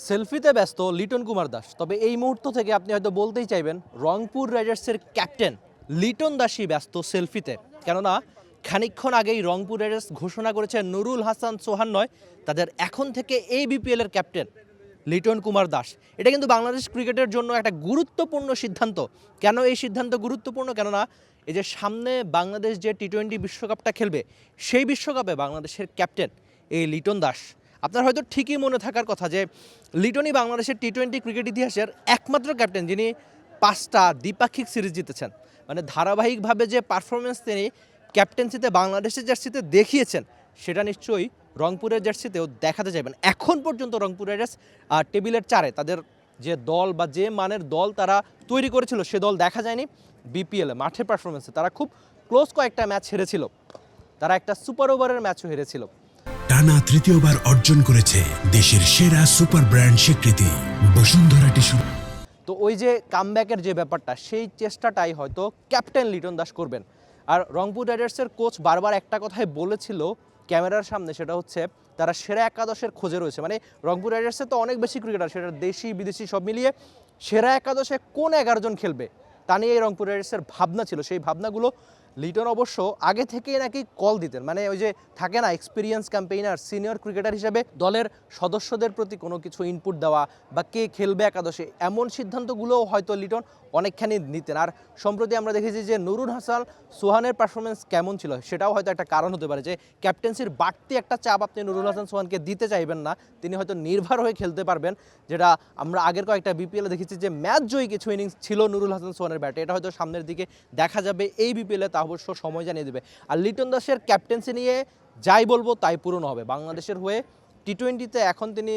সেলফিতে ব্যস্ত লিটন কুমার দাস। তবে এই মুহূর্ত থেকে আপনি হয়তো বলতেই চাইবেন রংপুর রাইডার্সের ক্যাপ্টেন লিটন দাসই ব্যস্ত সেলফিতে। কেননা খানিকক্ষণ আগেই রংপুর রাইডার্স ঘোষণা করেছে নুরুল হাসান সোহান নয়, তাদের এখন থেকে এই বিপিএলের ক্যাপ্টেন লিটন কুমার দাস। এটা কিন্তু বাংলাদেশ ক্রিকেটের জন্য একটা গুরুত্বপূর্ণ সিদ্ধান্ত। কেন এই সিদ্ধান্ত গুরুত্বপূর্ণ? কেননা এই যে সামনে বাংলাদেশ যে টি-20 বিশ্বকাপটা খেলবে, সেই বিশ্বকাপে বাংলাদেশের ক্যাপ্টেন এই লিটন দাস। আপনার হয়তো ঠিকই মনে থাকার কথা যে লিটনই বাংলাদেশের টি-20 ক্রিকেট ইতিহাসের একমাত্র ক্যাপ্টেন যিনি 5টা দ্বিপাক্ষিক সিরিজ জিতেছেন। মানে ধারাবাহিকভাবে যে পারফরমেন্স তিনি ক্যাপ্টেন্সিতে বাংলাদেশের জার্সিতে দেখিয়েছেন, সেটা নিশ্চয়ই রংপুরের জার্সিতেও দেখাতে চাইবেন। এখন পর্যন্ত রংপুর রাইডার্স টেবিলের 4-এ তাদের যে দল বা যে মানের দল তারা তৈরি করেছিল, সে দল দেখা যায়নি বিপিএলে। মাঠের পারফরমেন্সে তারা খুব ক্লোজ কয়েকটা ম্যাচ হেরেছিল, তারা একটা সুপার ওভারের ম্যাচও হেরেছিল। টানা তৃতীয়বার অর্জন করেছে দেশের সেরা সুপার ব্র্যান্ড স্বীকৃতি বসুন্ধরা টিস্যু। তো ওই যে কামব্যাকের যে ব্যাপারটা, সেই চেষ্টাটাই হয়তো ক্যাপ্টেন লিটন দাস করবেন। আর রংপুর রাইডার্সের কোচ বারবার একটা কথাই বলেছিল ক্যামেরার সামনে, সেটা হচ্ছে তারা সেরা একাদশের খোঁজে রয়েছে। মানে রংপুর রাইডার্সে তো অনেক বেশি ক্রিকেটার, সেটা দেশি বিদেশি সব মিলিয়ে সেরা একাদশে কোন 11 জন খেলবে তা নিয়ে এই রংপুর রাইডার্সের ভাবনা ছিল। সেই ভাবনাগুলো লিটন অবশ্য আগে থেকেই নাকি কল দিতেন। মানে ওই যে থাকে না এক্সপিরিয়েন্স ক্যাম্পেইনার, সিনিয়র ক্রিকেটার হিসেবে দলের সদস্যদের প্রতি কোনো কিছু ইনপুট দেওয়া বা কে খেলবে একাদশে, এমন সিদ্ধান্তগুলোও হয়তো লিটন অনেকখানি নিতেন। আর সম্প্রতি আমরা দেখেছি যে নুরুল হাসান সোহানের পারফরমেন্স কেমন ছিল, সেটাও হয়তো একটা কারণ হতে পারে যে ক্যাপ্টেন্সির বাড়তি একটা চাপ আপনি নুরুল হাসান সোহানকে দিতে চাইবেন না। তিনি হয়তো নির্ভর হয়ে খেলতে পারবেন, যেটা আমরা আগের কয়েকটা বিপিএলে দেখেছি যে ম্যাচ জয়ী কিছু ইনিংস ছিল নুরুল হাসান সোহানের ব্যাটে। এটা হয়তো সামনের দিকে দেখা যাবে এই বিপিএলে, তা অবশ্য সময় জানিয়ে দেবে। আর লিটন দাসের ক্যাপ্টেন্সি নিয়ে যাই বলবো তাই পূরণ হবে। বাংলাদেশের হয়ে টি-20তে এখন তিনি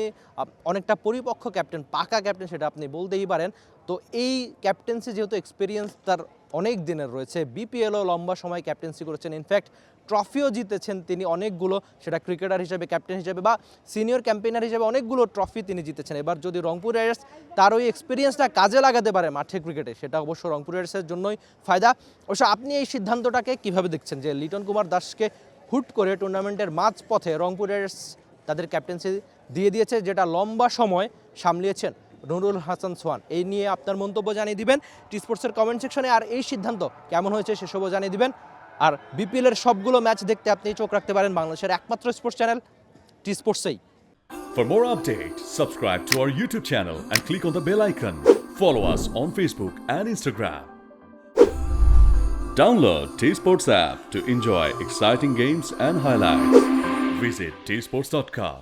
অনেকটা পরিপক্ক ক্যাপ্টেন, পাকা ক্যাপ্টেন, সেটা আপনি বলতেই পারেন। তো এই ক্যাপ্টেন্সি যেহেতু এক্সপিরিয়েন্স তার অনেক দিনের রয়েছে, বিপিএলও লম্বা সময় ক্যাপ্টেন্সি করেছেন, ইনফ্যাক্ট ট্রফিও জিতেছেন তিনি অনেকগুলো, সেটা ক্রিকেটার হিসেবে, ক্যাপ্টেন হিসেবে বা সিনিয়র ক্যাম্পেইনার হিসেবে অনেকগুলো ট্রফি তিনি জিতেছেন। এবার যদি রংপুর রাইডার্স তার ওই এক্সপিরিয়েন্সটা কাজে লাগাতে পারে মাঠে ক্রিকেটে, সেটা অবশ্য রংপুর রাইডার্সের জন্যই ফায়দা। অবশ্য আপনি এই সিদ্ধান্তটাকে কীভাবে দেখছেন যে লিটন কুমার দাসকে হুট করে টুর্নামেন্টের মাঝপথে রংপুর রাইডার্স তাদের ক্যাপ্টেন্সি দিয়ে দিয়েছে, যেটা লম্বা সময় সামলিয়েছেন নুরুল হাসান সোহান? এই নিয়ে আপনার মন্তব্য জানিয়ে দিবেন টি স্পোর্টসের কমেন্ট সেকশনে। আর এই সিদ্ধান্ত কেমন হয়েছে সেসবও জানিয়ে দিবেন। আর বিপিএলের সবগুলো ম্যাচ দেখতে আপনি চোখ রাখতে পারেন বাংলাদেশের একমাত্র স্পোর্টস চ্যানেল টি স্পোর্টসেই। For more updates, subscribe to our YouTube channel and click on the bell icon. Follow us on Facebook and Instagram. Download T Sports app to enjoy exciting games and highlights. Visit tsports.com.